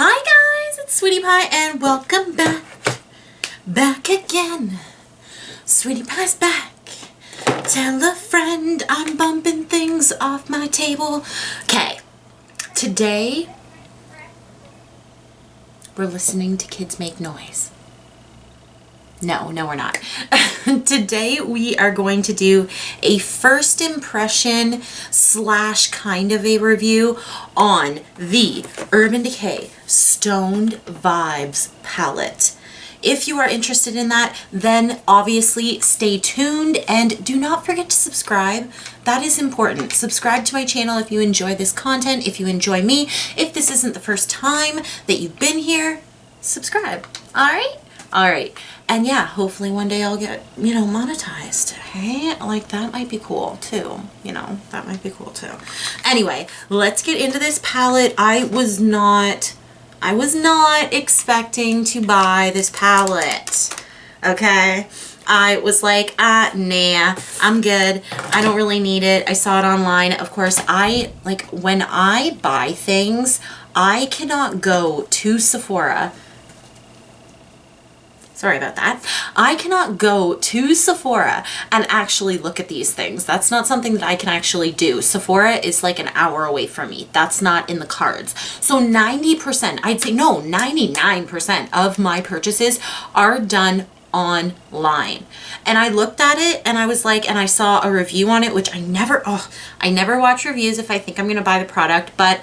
Hi guys, it's Sweety Pie and welcome back again. Sweety Pie's back. Tell a friend I'm bumping things off my table. Okay, today we're listening to kids make noise. No, we're not. Today we are going to do a first impression / kind of a review on the Urban Decay Stoned Vibes palette. If you are interested in that, then obviously stay tuned and do not forget to subscribe. That is important. Subscribe to my channel if you enjoy this content, if you enjoy me. If this isn't the first time that you've been here, subscribe. All right. And yeah, hopefully one day I'll get, monetized. Hey, like that might be cool too. That might be cool too. Anyway, let's get into this palette. I was not expecting to buy this palette. Okay. I was like, nah, I'm good. I don't really need it. I saw it online. Of course, when I buy things, I cannot go to Sephora. Sorry about that. I cannot go to Sephora and actually look at these things. That's not something that I can actually do. Sephora is like an hour away from me. That's not in the cards. So 90%, I'd say no, 99% of my purchases are done online. And I looked at it and I was like, and I saw a review on it, which I never watch reviews if I think I'm going to buy the product, but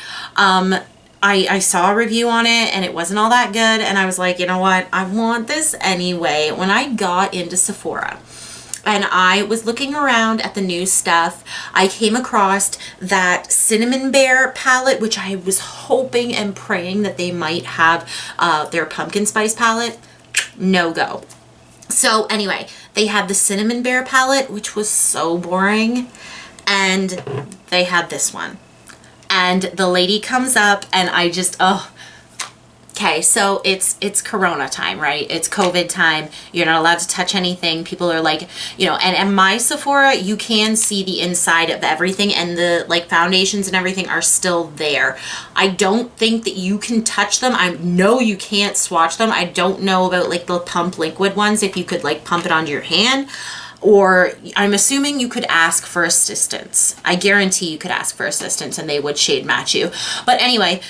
I saw a review on it and it wasn't all that good, and I was like, you know what, I want this anyway. When I got into Sephora and I was looking around at the new stuff, I came across that Cinnamon Bear palette, which I was hoping and praying that they might have their pumpkin spice palette. No go. So anyway, they had the Cinnamon Bear palette, which was so boring, and they had this one. And the lady comes up and I just, okay, so it's Corona time, right? It's COVID time. You're not allowed to touch anything. People are like, and my Sephora, you can see the inside of everything, and the foundations and everything are still there. I don't think that you can touch them. I know you can't swatch them. I don't know about the pump liquid ones, if you could pump it onto your hand. Or I'm assuming you could ask for assistance. I guarantee you could ask for assistance and they would shade match you. But anyway,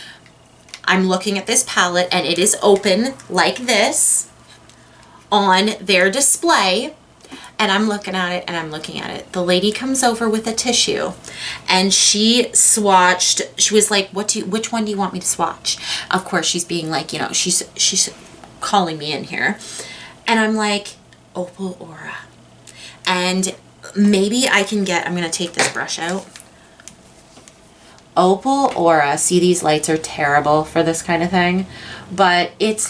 I'm looking at this palette and it is open like this on their display. And I'm looking at it and I'm looking at it. The lady comes over with a tissue and she swatched. She was like, which one do you want me to swatch? Of course, she's being like, she's calling me in here. And I'm like, Opal Aura. And maybe I can I'm going to take this brush out. Opal Aura. See, these lights are terrible for this kind of thing. But it's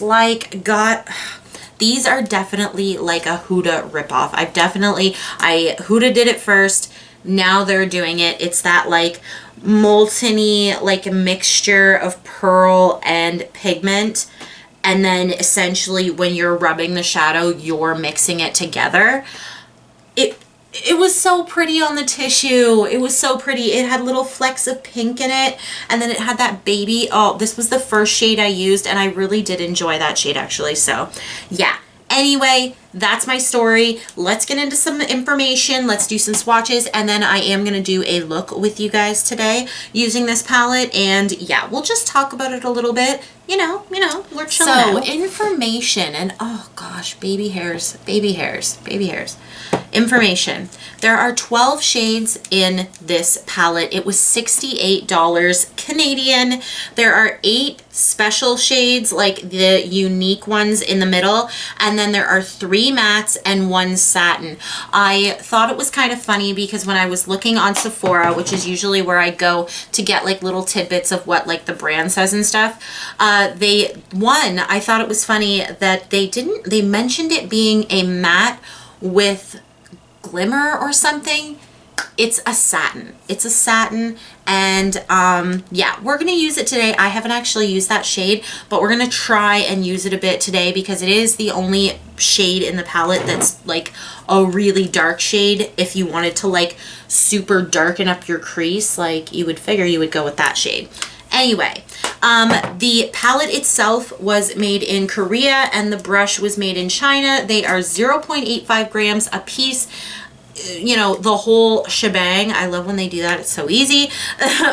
these are definitely like a Huda ripoff. Huda did it first. Now they're doing it. It's that molten-y, a mixture of pearl and pigment. And then essentially when you're rubbing the shadow, you're mixing it together. It was so pretty on the tissue. It was so pretty. It had little flecks of pink in it, and then it had that baby. Oh, this was the first shade I used, and I really did enjoy that shade actually. So yeah. Anyway, that's my story. Let's get into some information. Let's do some swatches, and then I am going to do a look with you guys today using this palette, and yeah, we'll just talk about it a little bit. We're chilling out. So information, and oh gosh, baby hairs. Information. There are 12 shades in this palette. It was $68 Canadian. There are 8 special shades, the unique ones in the middle, and then there are 3 mattes and 1 satin. I thought it was kind of funny because when I was looking on Sephora, which is usually where I go to get little tidbits of what the brand says and stuff, I thought it was funny that they mentioned it being a matte with glimmer or something. It's a satin. And yeah, we're gonna use it today. I haven't actually used that shade, but we're gonna try and use it a bit today because it is the only shade in the palette that's a really dark shade. If you wanted to super darken up your crease, you would figure you would go with that shade. Anyway, the palette itself was made in Korea and the brush was made in China. They are 0.85 grams a piece. You know, the whole shebang. I love when they do that. It's so easy.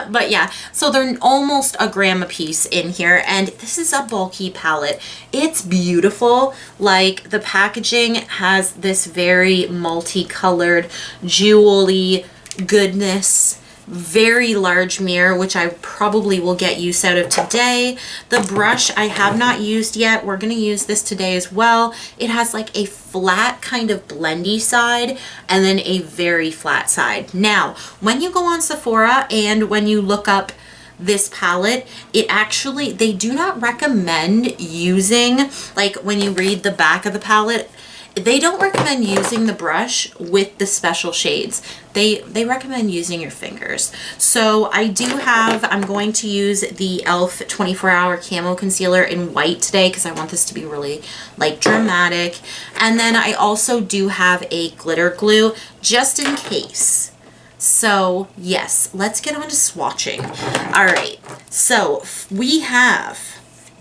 But yeah, so they're almost a gram a piece in here. And this is a bulky palette. It's beautiful. Like, the packaging has this very multicolored, jewelry goodness. Very large mirror, which I probably will get use out of today. The brush I have not used yet. We're going to use this today as well. It has like a flat kind of blendy side and then a very flat side. Now, when you go on Sephora and when you look up this palette, it actually, they do not recommend using, like when you read the back of the palette, they don't recommend using the brush with the special shades. They recommend using your fingers. So I do have, I'm going to use the e.l.f. 24-hour camo concealer in white today because I want this to be really like dramatic. And then I also do have a glitter glue just in case. So yes, let's get on to swatching. All right, so we have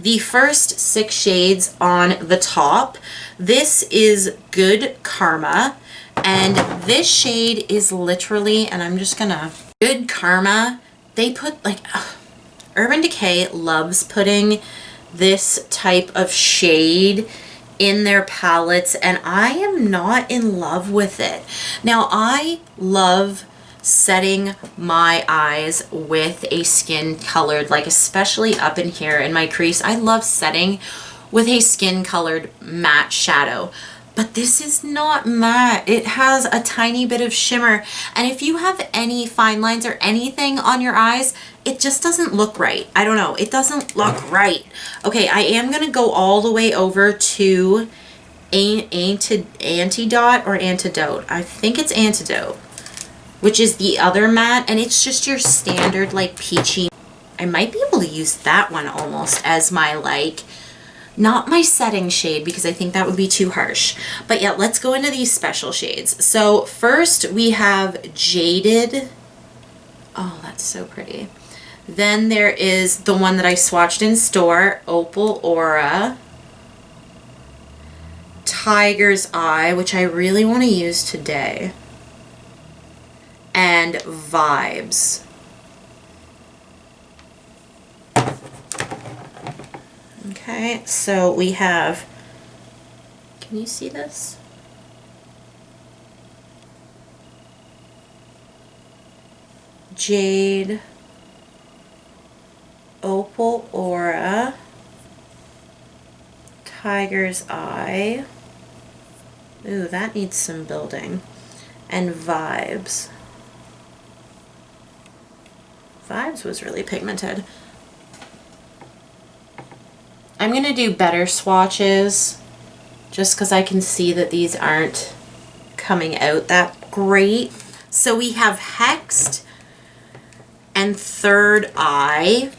the first 6 shades on the top. This is Good Karma, and this shade is literally, and I'm just gonna, Good Karma, they put like, Urban Decay loves putting this type of shade in their palettes, and I am not in love with it. Now, I love setting my eyes with a skin colored, like especially up in here in my crease, I love setting with a skin colored matte shadow. But this is not matte. It has a tiny bit of shimmer. And if you have any fine lines or anything on your eyes, it just doesn't look right. I don't know. It doesn't look right. Okay, I am going to go all the way over to Antidote or Antidote. I think it's Antidote, which is the other matte, and it's just your standard like peachy. I might be able to use that one almost as my like, not my setting shade because I think that would be too harsh. But yeah, let's go into these special shades. So first we have Jaded. Oh, that's so pretty. Then there is the one that I swatched in store, Opal Aura. Tiger's Eye, which I really want to use today. And Vibes. Okay, so we have, can you see this? Jade, Opal Aura, Tiger's Eye. Ooh, that needs some building. And Vibes. Vibes was really pigmented. I'm going to do better swatches just because I can see that these aren't coming out that great. So we have Hexed and Third Eye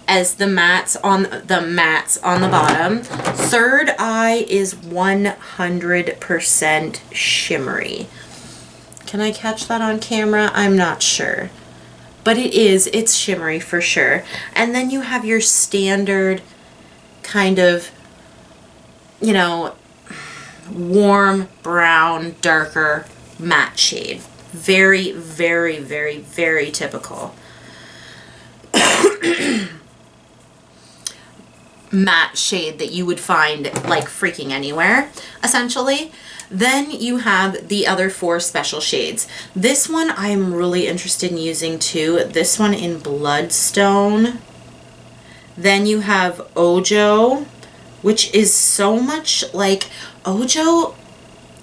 as the mattes on the bottom. Third Eye is 100% shimmery. Can I catch that on camera? I'm not sure. But it's shimmery for sure. And then you have your standard kind of, you know, warm brown, darker matte shade. Very, very, very, very typical. Matte shade that you would find like freaking anywhere, essentially. Then you have the other 4 special shades. This one I'm really interested in using too. This one in Bloodstone. Then you have Ojo, which is so much like Ojo,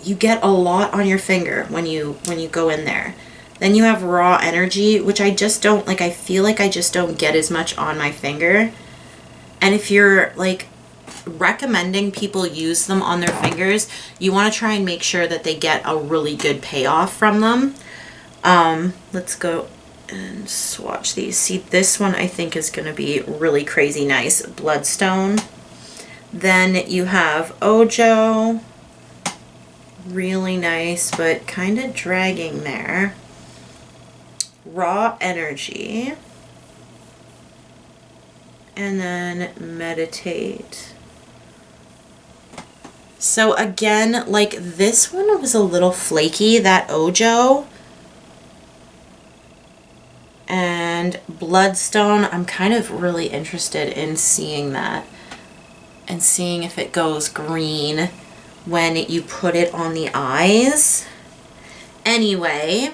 you get a lot on your finger when you go in there. Then you have Raw Energy, which I just don't, like, I feel like I just don't get as much on my finger. And if you're like recommending people use them on their fingers, you want to try and make sure that they get a really good payoff from them. Let's go and swatch these. See, this one I think is going to be really crazy nice. Bloodstone. Then you have Ojo. Really nice, but kind of dragging there. Raw Energy. And then meditate. So again, like this one was a little flaky, that Ojo. And Bloodstone, I'm kind of really interested in seeing that and seeing if it goes green when you put it on the eyes. Anyway,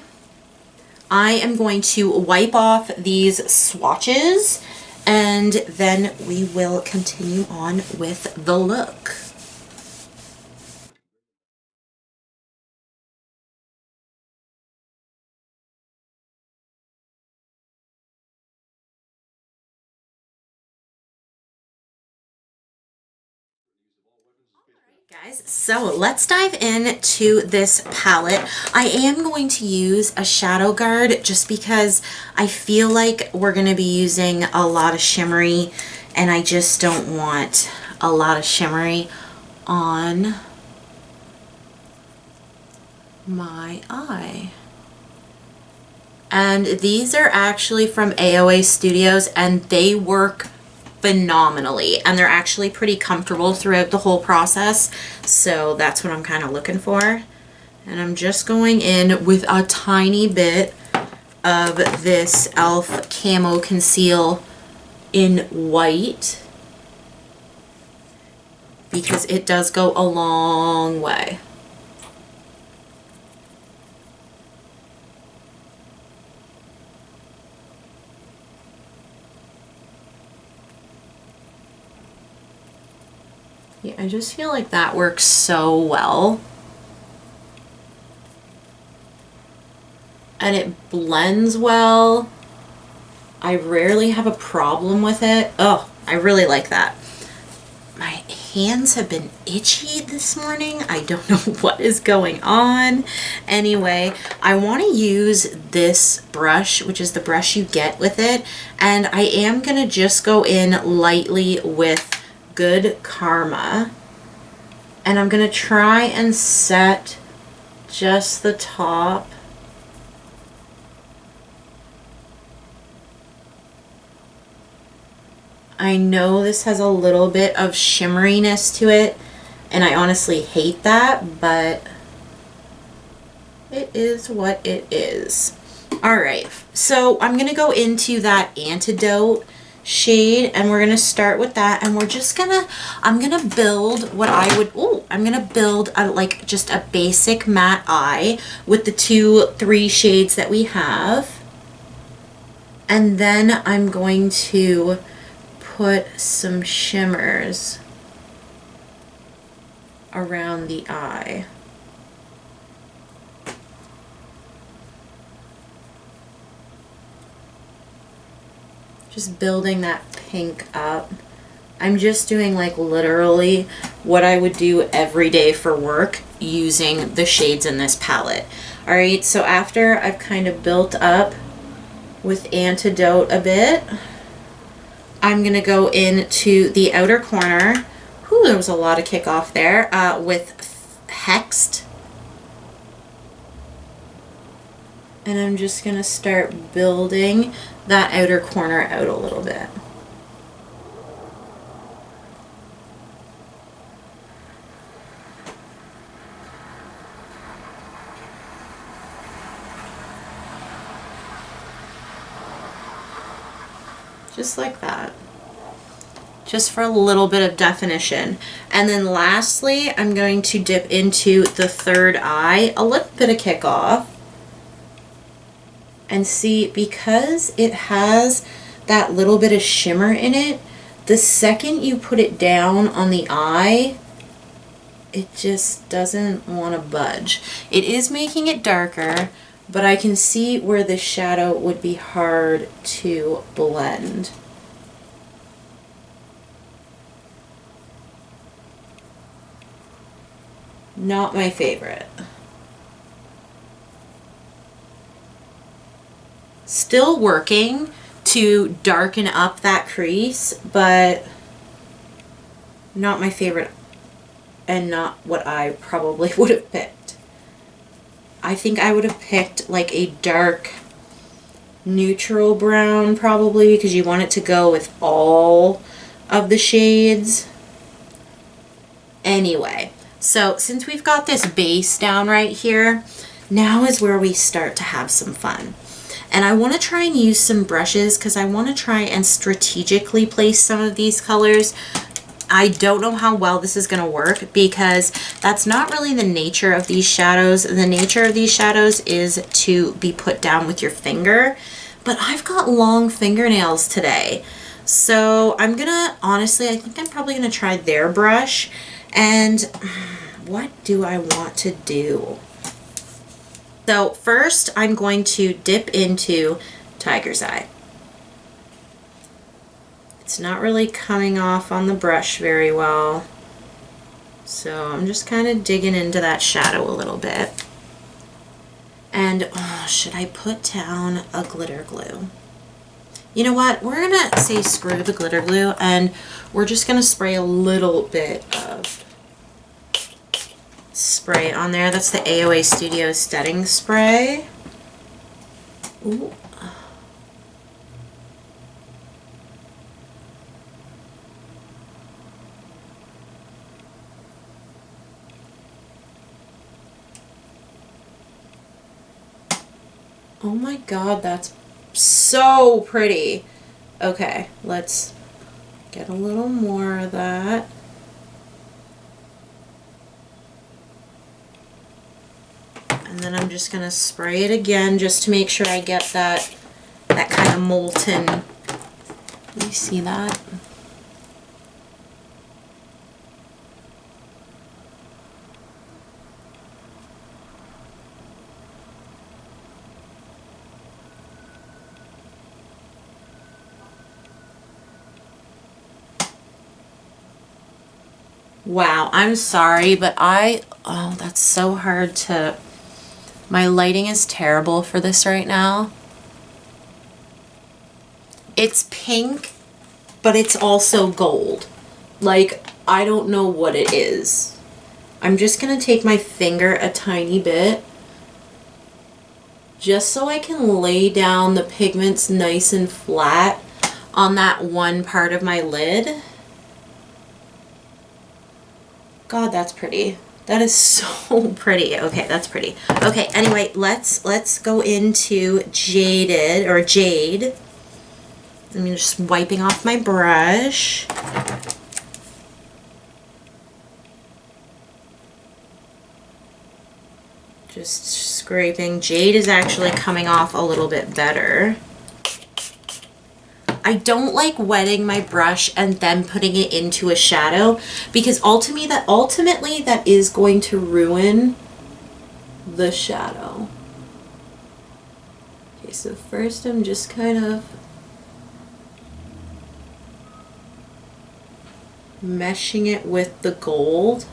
I am going to wipe off these swatches and then we will continue on with the look. Guys, so let's dive into this palette. I am going to use a shadow guard just because I feel like we're going to be using a lot of shimmery and I just don't want a lot of shimmery on my eye. And these are actually from AOA Studios and they work phenomenally and they're actually pretty comfortable throughout the whole process, so that's what I'm kind of looking for. And I'm just going in with a tiny bit of this e.l.f. Camo Conceal in white because it does go a long way. Yeah, I just feel like that works so well. And it blends well. I rarely have a problem with it. Oh, I really like that. My hands have been itchy this morning. I don't know what is going on. Anyway, I want to use this brush, which is the brush you get with it. And I am going to just go in lightly with Good Karma, and I'm gonna try and set just the top. I know this has a little bit of shimmeriness to it and I honestly hate that, but it is what it is. All right, so I'm gonna go into that Antidote shade and we're gonna start with that and we're just gonna, I'm gonna build what I would, I'm gonna build a, like just a basic matte eye with the 2-3 shades that we have, and then I'm going to put some shimmers around the eye. Just building that pink up. I'm just doing like literally what I would do every day for work using the shades in this palette. All right, so after I've kind of built up with Antidote a bit, I'm gonna go into the outer corner. Whew, there was a lot of kickoff there with Hexed. And I'm just gonna start building that outer corner out a little bit. Just like that. Just for a little bit of definition. And then lastly, I'm going to dip into the third eye, a little bit of kickoff. And see, because it has that little bit of shimmer in it, the second you put it down on the eye, it just doesn't want to budge. It is making it darker, but I can see where the shadow would be hard to blend. Not my favorite. Still working to darken up that crease, but not my favorite and not what I probably would have picked. I think I would have picked like a dark neutral brown probably, because you want it to go with all of the shades. Anyway, so since we've got this base down right here, now is where we start to have some fun. And I want to try and use some brushes because I want to try and strategically place some of these colors. I don't know how well this is going to work because that's not really the nature of these shadows. The nature of these shadows is to be put down with your finger, but I've got long fingernails today. So I'm gonna, honestly, I think I'm probably gonna try their brush. And what do I want to do? So first I'm going to dip into Tiger's Eye. It's not really coming off on the brush very well. So I'm just kind of digging into that shadow a little bit. And oh, should I put down a glitter glue? You know what? We're gonna say screw the glitter glue and we're just gonna spray a little bit of spray on there. That's the AOA Studio setting spray. Ooh. Oh my god, that's so pretty. Okay, let's get a little more of that. And then I'm just gonna spray it again just to make sure I get that kind of molten. You see that? Wow, I'm sorry, but oh, that's so hard to, my lighting is terrible for this right now. It's pink, but it's also gold. Like, I don't know what it is. I'm just gonna take my finger a tiny bit, just so I can lay down the pigments nice and flat on that one part of my lid. God, that's pretty. That is so pretty. Okay, that's pretty. Okay, anyway, let's go into Jaded, or Jade. I'm just wiping off my brush. Just scraping. Jade is actually coming off a little bit better. I don't like wetting my brush and then putting it into a shadow because ultimately that is going to ruin the shadow. Okay, so first I'm just kind of meshing it with the gold.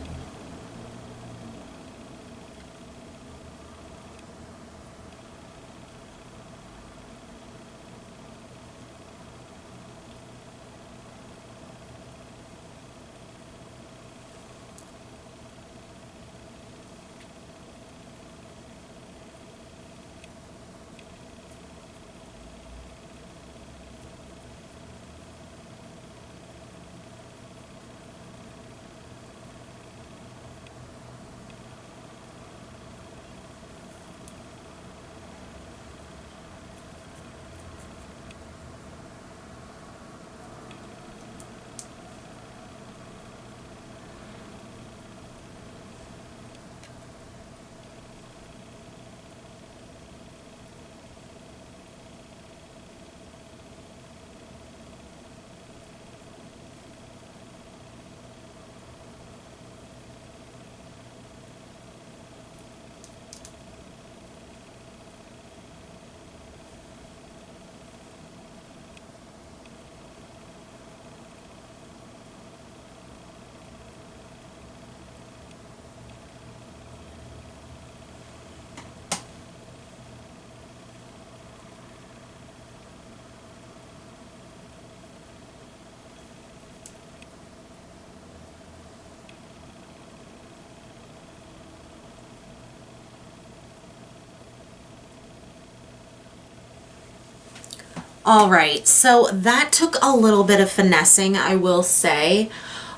All right, so that took a little bit of finessing, I will say.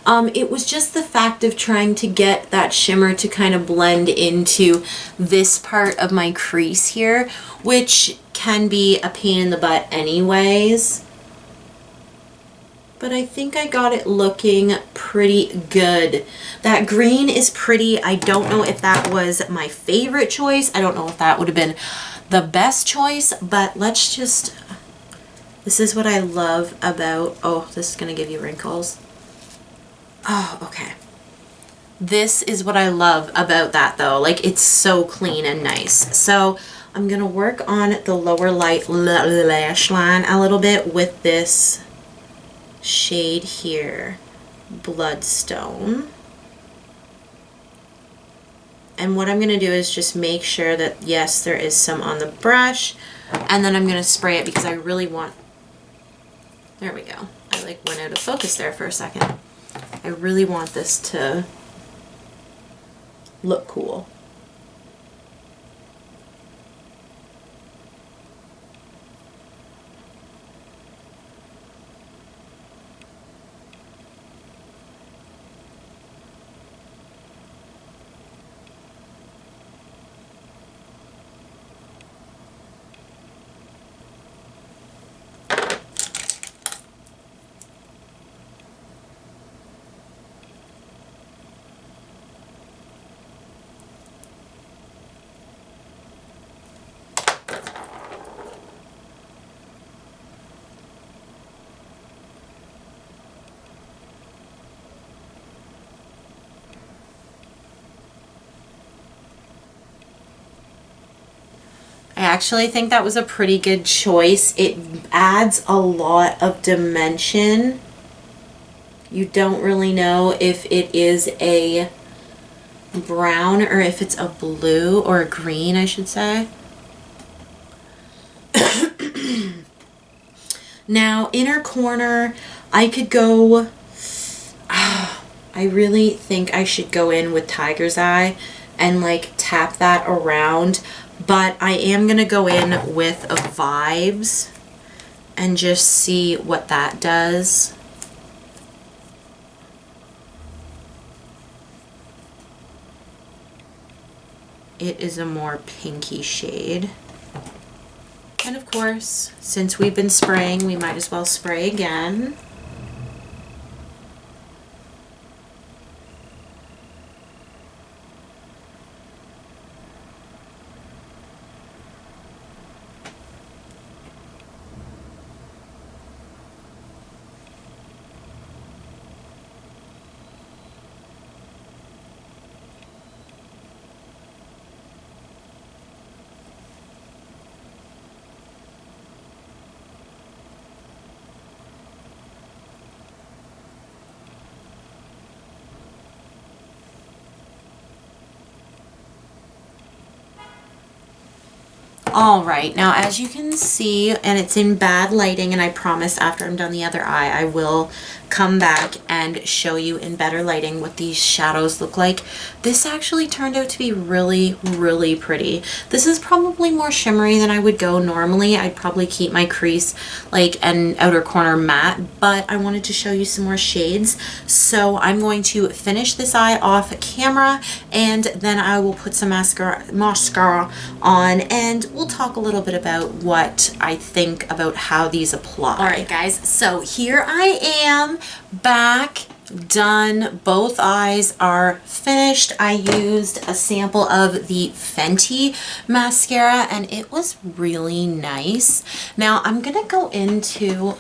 It was just the fact of trying to get that shimmer to kind of blend into this part of my crease here, which can be a pain in the butt anyways. But I think I got it looking pretty good. That green is pretty. I don't know if that was my favorite choice. I don't know if that would have been the best choice, but let's just... This is what I love about... Oh, this is going to give you wrinkles. Oh, okay. This is what I love about that though. Like, it's so clean and nice. So I'm going to work on the lower light lash line a little bit with this shade here, Bloodstone. And what I'm going to do is just make sure that, yes, there is some on the brush. And then I'm going to spray it because I really want... There we go. I like went out of focus there for a second. I really want this to look cool. I actually think that was a pretty good choice. It adds a lot of dimension. You don't really know if it is a brown or if it's a blue or a green, I should say. Now, inner corner, I could go... I really think I should go in with Tiger's Eye and like tap that around. But I am going to go in with a Vibes and just see what that does. It is a more pinky shade. And of course, since we've been spraying, we might as well spray again. All right, now as you can see, and it's in bad lighting, and I promise after I'm done the other eye, I will come back and show you in better lighting what these shadows look like. This actually turned out to be really, really pretty. This is probably more shimmery than I would go normally. I'd probably keep my crease like an outer corner matte, but I wanted to show you some more shades. So I'm going to finish this eye off camera, and then I will put some mascara on, and we'll talk a little bit about what I think about how these apply. All right, guys, so here I am back, done. Both eyes are finished. I used a sample of the Fenty mascara, and it was really nice. Now I'm gonna go into,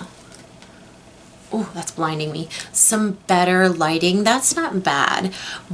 oh, that's blinding me, some better lighting. That's not bad,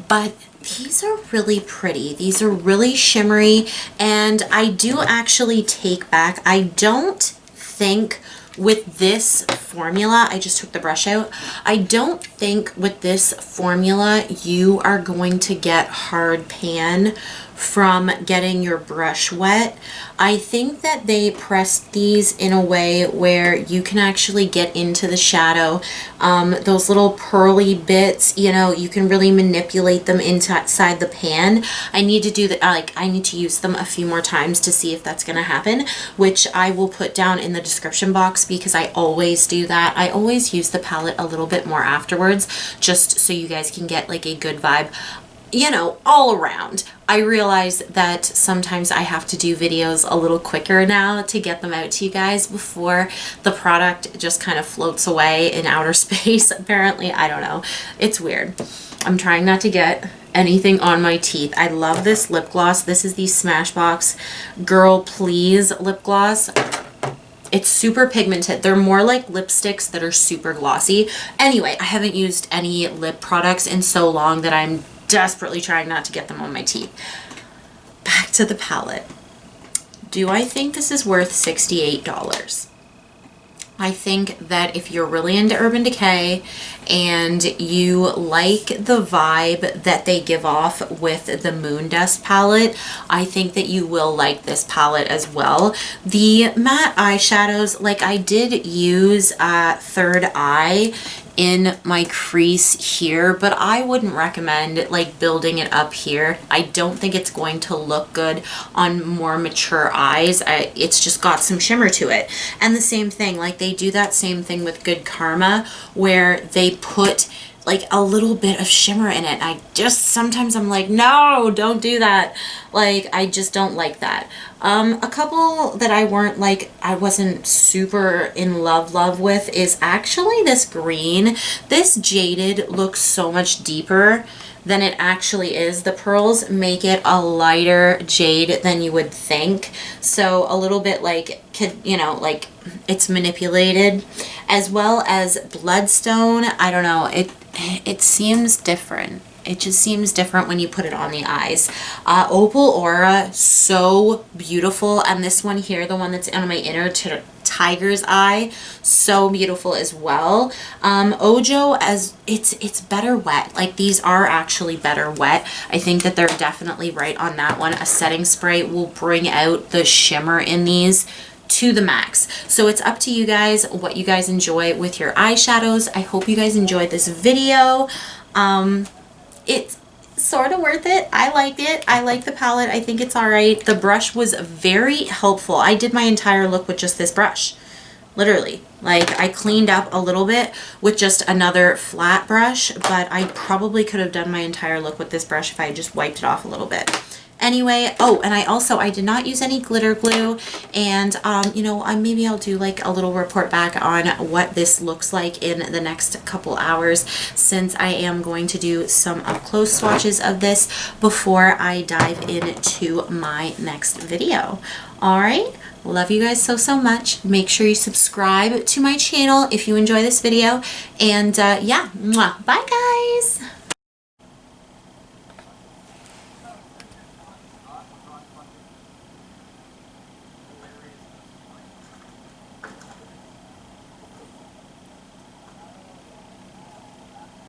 but these are really pretty. These are really shimmery, and I do actually take back, I don't think with this formula. I just took the brush out. I don't think with this formula you are going to get hard pan from getting your brush wet. I think that they pressed these in a way where you can actually get into the shadow. Those little pearly bits, you know, you can really manipulate them inside the pan. I need to do that, like I need to use them a few more times to see if that's gonna happen, which I will put down in the description box because I always do that. I always use the palette a little bit more afterwards just so you guys can get like a good vibe, you know, all around. I realize that sometimes I have to do videos a little quicker now to get them out to you guys before the product just kind of floats away in outer space. Apparently, I don't know. It's weird. I'm trying not to get anything on my teeth. I love this lip gloss. This is the Smashbox Girl Please lip gloss. It's super pigmented. They're more like lipsticks that are super glossy. Anyway, I haven't used any lip products in so long that I'm desperately trying not to get them on my teeth. Back to the palette. Do I think this is worth $68? I think that if you're really into Urban Decay and you like the vibe that they give off with the Moon Dust palette, I think that you will like this palette as well. The matte eyeshadows, like I did use Third Eye in my crease here, but I wouldn't recommend like building it up here. I don't think it's going to look good on more mature eyes. It's just got some shimmer to it. And the same thing, like they do that same thing with Good Karma where they put like a little bit of shimmer in it. I just, sometimes I'm like, no, don't do that. Like, I just don't like that. A couple that I wasn't super in love with is actually this green. This Jaded looks so much deeper than it actually is. The pearls make it a lighter jade than you would think. So a little bit like, you know, like it's manipulated. As well as Bloodstone, I don't know, it seems different. It just seems different when you put it on the eyes. Opal Aura, so beautiful. And this one here, the one that's on my inner tiger's eye, so beautiful as well. Ojo, as it's better wet. Like these are actually better wet. I think that they're definitely right on that one. A setting spray will bring out the shimmer in these to the max. So it's up to you guys what you guys enjoy with your eyeshadows. I hope you guys enjoyed this video. It's sort of worth it. I liked it. I like the palette. I think it's all right. The brush was very helpful. I did my entire look with just this brush. Literally. Like I cleaned up a little bit with just another flat brush, but I probably could have done my entire look with this brush if I just wiped it off a little bit. Anyway, oh, and I did not use any glitter glue, and you know, maybe I'll do like a little report back on what this looks like in the next couple hours, since I am going to do some up close swatches of this before I dive into my next video. All right. Love you guys so much. Make sure you subscribe to my channel if you enjoy this video, and yeah, mwah. Bye guys.